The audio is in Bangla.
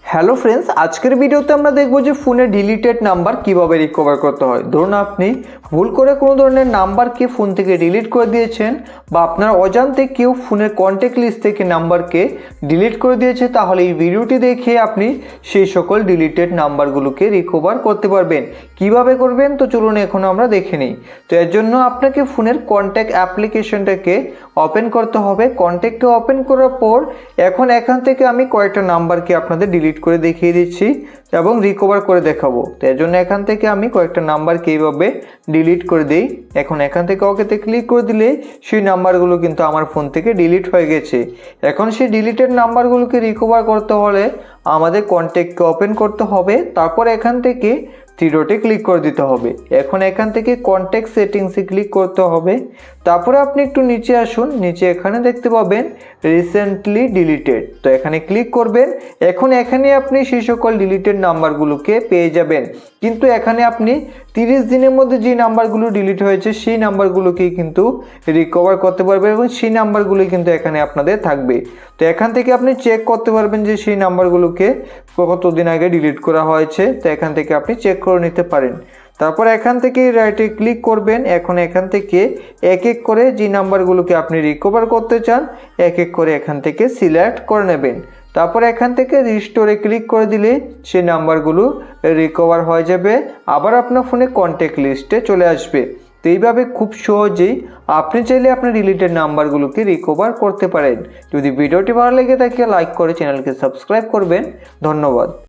হ্যালো ফ্রেন্ডস, আজকের ভিডিওতে আমরা দেখব যে ফোনে ডিলিটেড নাম্বার কিভাবে রিকভার করতে হয়। ধরুন আপনি ভুল করে কোনো ধরনের নাম্বারকে ফোন থেকে ডিলিট করে দিয়েছেন বা আপনার অজান্তে কেউ ফোনের কন্ট্যাক্ট লিস্ট থেকে নাম্বারকে ডিলিট করে দিয়েছে, তাহলে এই ভিডিওটি দেখে আপনি সেই সকল ডিলিটেড নাম্বারগুলোকে রিকভার করতে পারবেন। কিভাবে করবেন তো চলুন এখন আমরা দেখে নিই। তো এর জন্য আপনাকে ফোনের কন্ট্যাক্ট অ্যাপ্লিকেশনটাকে ওপেন করতে হবে। কন্ট্যাক্টকে ওপেন করার পর এখন এখান থেকে আমি কয়েকটা নাম্বারকে আপনাদের ডিলিট করে দেখিয়ে দিচ্ছি এবং রিকভার করে দেখাবো। তো এর জন্য এখান থেকে আমি কয়েকটা নাম্বারকে এইভাবে ডিলিট করে দিই। এখন এখান থেকে ওকেতে ক্লিক করে দিলে সেই নাম্বারগুলো কিন্তু আমার ফোন থেকে ডিলিট হয়ে গেছে। এখন সেই ডিলিটেড নাম্বারগুলোকে রিকভার করতে হলে আমাদের কন্ট্যাক্টকে ওপেন করতে হবে, তারপর এখান থেকে থ্রি ডটে ক্লিক করে দিতে হবে। এখন এখান থেকে কন্ট্যাক্ট সেটিংসে ক্লিক করতে হবে, তারপরে আপনি একটু নিচে আসুন। নিচে এখানে দেখতে পাবেন রিসেন্টলি ডিলিটেড, তো এখানে ক্লিক করবেন। এখন এখানে আপনি সেই সকল ডিলিটেড নাম্বারগুলোকে পেয়ে যাবেন, কিন্তু এখানে আপনি 30 দিনের মধ্যে যে নাম্বারগুলো ডিলিট হয়েছে সেই নাম্বারগুলোকেই কিন্তু রিকভার করতে পারবেন এবং সেই নাম্বারগুলোই কিন্তু এখানে আপনাদের থাকবে। তো এখান থেকে আপনি চেক করতে পারবেন যে সেই নাম্বারগুলোকে কতদিন আগে ডিলিট করা হয়েছে। তো এখান থেকে আপনি চেক করে নিতে পারেন। তারপর এখান থেকে রাইটে ক্লিক করবেন। এখন এখান থেকে এক এক করে যে নাম্বারগুলোকে আপনি রিকভার করতে চান এক এক করে এখান থেকে সিলেক্ট করে নেবেন। তারপর এখান থেকে রিস্টোরে ক্লিক করে দিলে সেই নাম্বারগুলো রিকভার হয়ে যাবে, আবার আপনার ফোনে কন্ট্যাক্ট লিস্টে চলে আসবে। তো এইভাবে খুব সহজেই আপনি চাইলে আপনার ডিলিটেড নাম্বারগুলোকে রিকভার করতে পারেন। যদি ভিডিওটি ভালো লেগে থাকে লাইক করে চ্যানেলকে সাবস্ক্রাইব করবেন। ধন্যবাদ।